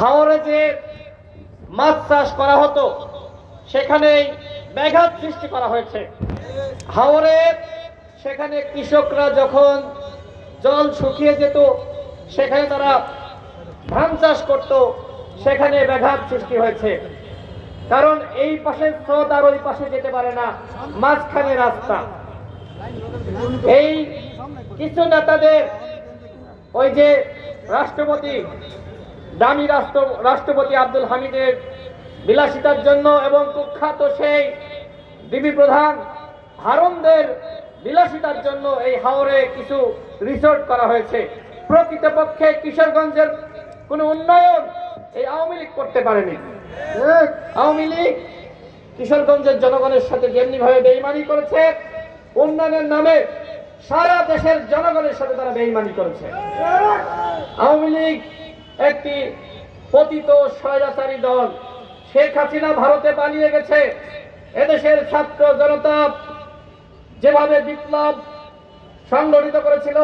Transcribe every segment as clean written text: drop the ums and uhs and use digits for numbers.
হাওরে যে মাছ চাষ করা হতো সেখানে ব্যাঘাত সৃষ্টি করা হয়েছে। হাওরে সেখানে কৃষকরা যখন জল শুকিয়ে যেত সেখানে তারা ধান চাষ করত, সেখানে ব্যাঘাত সৃষ্টি হয়েছে। কারণ এই পাশে স্রোত আর ওই পাশে যেতে পারে না, মাঝখানে রাস্তা। এই কিছু নেতাদের ওই যে রাষ্ট্রপতি দামি রাষ্ট্রপতি আব্দুল হামিদের বিলাসিতার জন্য এবং কুখ্যাত সেই ডিবি প্রধান হারুনদের বিলাসিতার জন্য এই হাওরে কিছু রিসোর্ট করা হয়েছে। প্রকৃতপক্ষে কিশোরগঞ্জের কোনো উন্নয়ন এই আওয়ামী লীগ করতে পারেনি। আওয়ামী লীগ কিশোরগঞ্জের জনগণের সাথে যেমনি ভাবে বেইমানি করেছে, উন্নয়নের নামে সারা দেশের জনগণের সাথে তারা বেইমানি করেছে। আওয়ামী লীগ একটি পতিত স্বৈরাচারী দল। শেখ হাসিনা ভারতে পালিয়ে গেছে। এদেশের ছাত্র জনতা যেভাবে বিপ্লব সংগঠিত করেছিল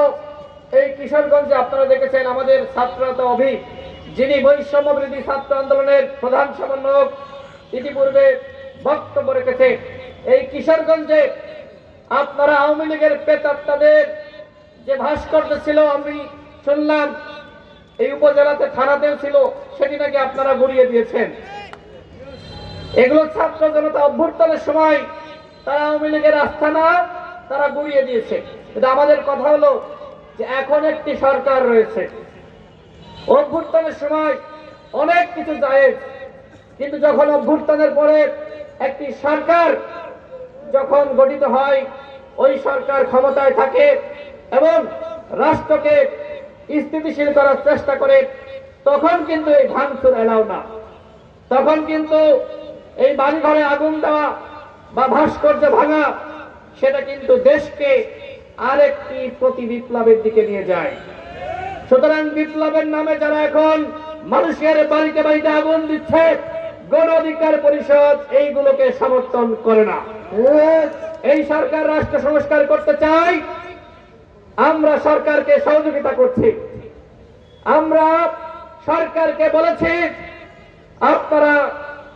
এই কিশোরগঞ্জে আপনারা দেখেছেন। আমাদের ছাত্রতা অভিক, যিনি বৈষম্য বিরোধী ছাত্র আন্দোলনের প্রধান সমন্বয়ক, ইতিপূর্বে বক্তব্য রেখেছে। এই কিশোরগঞ্জে আপনারা আওয়ামী লীগের প্রেতাত্মাদের যে ভাস্কর্য ছিল, আমি শুনলাম এই উপজেলাতে থানাতেও ছিল, সেটি নাকি আপনারা গুড়িয়ে দিয়েছেন। এগুলো ছাত্র জনতা অভ্যুত্থানের সময় তারা আওয়ামী লীগের আস্থানা তারা গুড়িয়ে দিয়েছে। কিন্তু আমাদের কথা হলো যে এখন একটি সরকার রয়েছে। অভ্যুত্থানের সময় অনেক কিছু জায়েজ, কিন্তু যখন অভ্যুত্থানের পরে একটি সরকার যখন গঠিত হয়, ওই সরকার ক্ষমতায় থাকে এবং রাষ্ট্রকে স্থিতিশীল করার চেষ্টা করে, তখন কিন্তু এই ভাঙচুর এলাও না। তখন কিন্তু এই বাড়িঘরে আগুন দেওয়া বা ভাস্কর্য ভাঙা সেটা কিন্তু দেশকে আরেকটি প্রতি বিপ্লবের দিকে নিয়ে যায়। সুতরাং বিপ্লবের নামে যারা এখন মানুষের বাড়িতে বাড়িতে আগুন দিচ্ছে, গণ অধিকার পরিষদ এইগুলোকে সমর্থন করে না। এই সরকার রাষ্ট্র সংস্কার করতে চায়, আমরা সরকারকে সহযোগিতা করছি। আমরা সরকারকে বলেছি আপনারা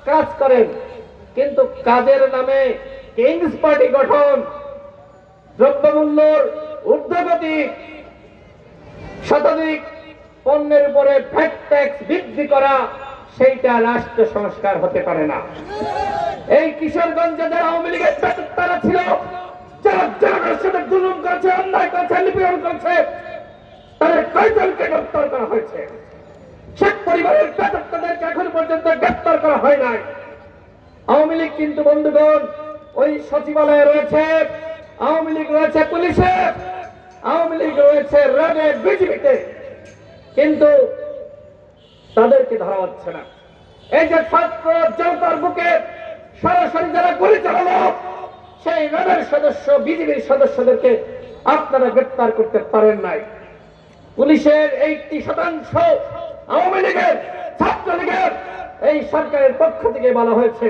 কাজ করেন, কিন্তু কাজের নামে কিংস পার্টি গঠন, দ্রব্যমূল্যর ঊর্ধ্বগতি, শতাধিক পণ্যের উপরে ভ্যাট ট্যাক্স বৃদ্ধি করা, সেইটা রাষ্ট্র সংস্কার হতে পারে না। এই কিশোরগঞ্জে যারা আওয়ামী লীগের তারা ছিল, যারা জনগণের সাথে জুলুম করেছে, অন্যায় করেছে, নিপীড়ন করেছে, তাদের কয়জনকে গ্রেফতার করা হয়েছে? শেখ পরিবারের তাদেরকে এখন পর্যন্ত গ্রেফতার করা হয় নাই। আওয়ামী লীগ কিন্তু বন্ধুগণ ওই সচিবালয়ে রয়েছে, আওয়ামী লীগ রয়েছে পুলিশে, আওয়ামী লীগ রয়েছে র্যাবে, বিজিবিতে, কিন্তু তাদেরকে ধরা হচ্ছে না। এই যে ছাত্র জনতার বুকে সরাসরি যারা গুলি চালালো, সেই র্যাবের সদস্য, বিজিবির সদস্যদেরকে আপনারা গ্রেফতার করতে পারেন নাই। পুলিশের 80% আওয়ামী লীগের, ছাত্রলীগের এই সরকারের পক্ষ থেকে বলা হয়েছে।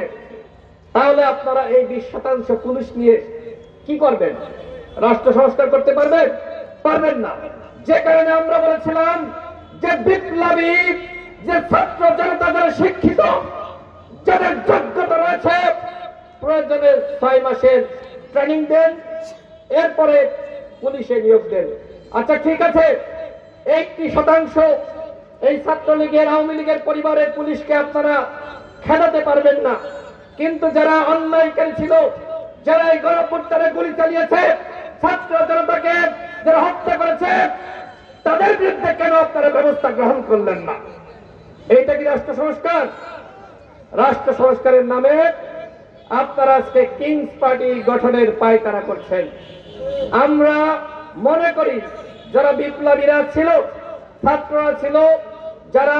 তাহলে আপনারা এই 20% পুলিশ নিয়ে কি করবেন? রাষ্ট্র সংস্কার করতে পারবেন? পারবেন না। যে কারণে আমরা বলেছিলাম যে বিপ্লবী যে ছাত্র জনতা যারা শিক্ষিত, যাদের যোগ্যতা রয়েছে, প্রয়োজনে 6 মাসের ট্রেনিং দেন, এরপরে পুলিশে নিয়োগ দেন। আচ্ছা ঠিক আছে, 80% এই ছাত্রলীগের, আওয়ামী লীগের পরিবারের পুলিশকে আপনারা খেলাতে পারবেন না, কিন্তু যারা অন্যায়কারী ছিল, যারা এই গণঅভ্যুত্থানে গুলি চালিয়েছে, ছাত্র জনতাকে যারা হত্যা করেছে, তাদের বিরুদ্ধে কেন আপনারা ব্যবস্থা গ্রহণ করলেন না? এইটা কি রাষ্ট্র সংস্কার? রাষ্ট্র সংস্কারের নামে আপনারা আজকে কিংস পার্টি গঠনের পায়তারা করছেন। আমরা মনে করি যারা বিপ্লবীরা ছিল, ছাত্ররা ছিল, যারা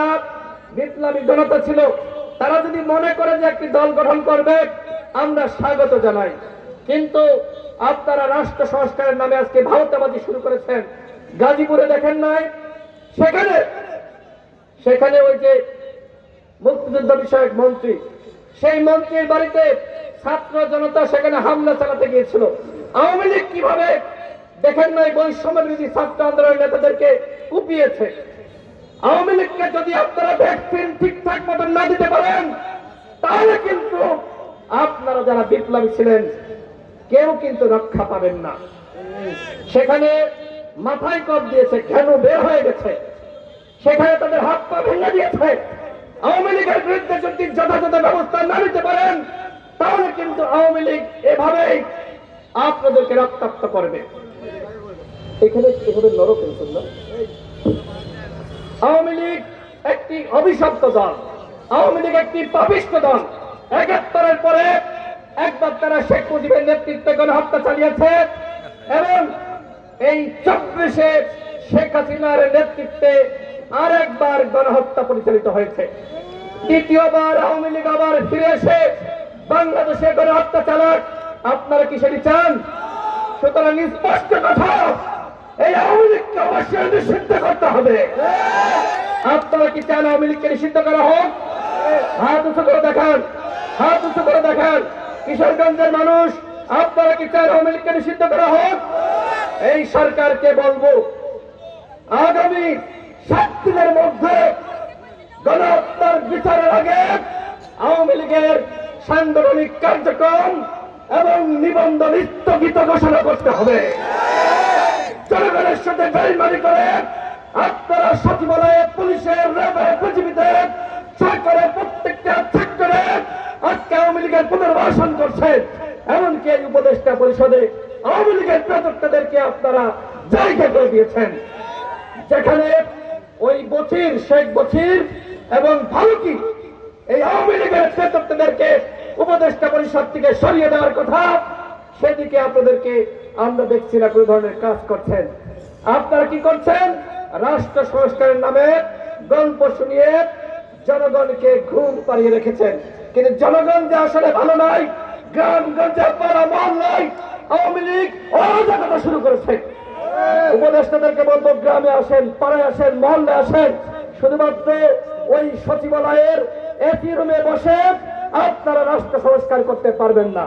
বিপ্লবী জনতা ছিল, তারা যদি মনে করে যে একটি দল গঠন করবে, আমরা স্বাগত জানাই। কিন্তু আপনারা রাষ্ট্র সংস্কারের নামে আজকে ভারতবাদী শুরু করেছেন। গাজীপুরে দেখেন নাই, সেখানে ওই যে মুক্তিযুদ্ধ বিষয়ক মন্ত্রী, সেই মন্ত্রীর বাড়িতে ছাত্র জনতা সেখানে হামলা চালাতে গিয়েছিল। আওয়ামী লীগ কিভাবে দেখেন নাই বৈষম্য বিরোধী ছাত্র আন্দোলনের নেতাদেরকে কুপিয়েছে। আওয়ামী লীগকে যদি আপনারা ভ্যাকসিন ঠিকঠাক মতো না দিতে পারেন, তাহলে কিন্তু আপনারা যারা বিপ্লবী ছিলেন কেউ কিন্তু রক্ষা পাবেন না। সেখানে মাথায় কপ দিয়েছে, ঘেন বের হয়ে গেছে, সেখানে তাদের হাত পা ভেঙে দিয়েছে। আওয়ামী লীগের বিরুদ্ধে যদি যথাযথ ব্যবস্থা না নিতে পারেন, তাহলে কিন্তু আওয়ামী লীগ এভাবেই আপনাদেরকে রক্তাক্ত করবে। এখানে এভাবে নরক করেছেন না। আওয়ামী লীগ একটি অভিশপ্ত দল, আওয়ামী লীগ একটি পাপিষ্ঠ দল। ৭১-এর পরে একবার তারা শেখ মুজিবের নেতৃত্বে গণহত্যা চালিয়েছে এবং এই ২৪-এ শেখ হাসিনার নেতৃত্বে আর একবার গণহত্যা পরিচালিত হয়েছে। দ্বিতীয়বার আওয়ামী লীগ আবার ফিরে এসে বাংলাদেশে গণহত্যা চালাক। আপনারা কি সেটি চান? সুতরাং স্পষ্ট কথা, এই আওয়ামী লীগকে অবশ্যই নিষিদ্ধ করতে হবে। আপনারা কি চান আওয়ামী লীগকে নিষিদ্ধ করা হোক? হাত উঁচু করে দেখান, হাত উঁচু করে দেখান। কিশোরগঞ্জের মানুষ, আপনারা কি চান আওয়ামী লীগকে নিষিদ্ধ করা হোক? এই সরকারকে বলবো, আগামী ৭ দিনের মধ্যে গণহত্যার বিচারের আগে আওয়ামী লীগের সাংগঠনিক কার্যক্রম এবং নিবন্ধন স্থগিত ঘোষণা করতে হবে। জনগণের সাথে বেইমানি করে আপনারা সচিবালয়ে, পুলিশের, র্যাবে, বিজিবিতে, সরকারের প্রত্যেকটা সেক্টরে আজকে আওয়ামী লীগের পুনর্বাসন করছেন। এমনকি এই উপদেষ্টা পরিষদে আওয়ামী লীগের প্রযোক্তাদেরকে আপনারা জায়গা করে দিয়েছেন, যেখানে ওই বছির, শেখ বছির এবং ফারুকি এই আওয়ামী লীগের নেতৃত্বদেরকে উপদেষ্টা পরিষদ থেকে সরিয়ে দেওয়ার কথা, সেদিকে আপনাদেরকে আমরা দেখছি না কোন ধরনের কাজ করছেন। আপনারা কি করছেন? রাষ্ট্র সংস্কারের নামে গল্প শুনিয়ে জনগণকে ঘুম পাড়িয়ে রেখেছেন। কিন্তু জনগণ যে আসলে ভালো নয়, গ্রামগঞ্জে পাড়া মহল্লায় আওয়ামী লীগ অরাজকতা শুরু করেছে। উপদেষ্টাদেরকে বলবো, গ্রামে আসেন, পাড়ায় আসেন, মহল্লায় আসেন। শুধুমাত্র ওই সচিবালয়ের এসি রুমে বসে আপনারা রাষ্ট্র সংস্কার করতে পারবেন না।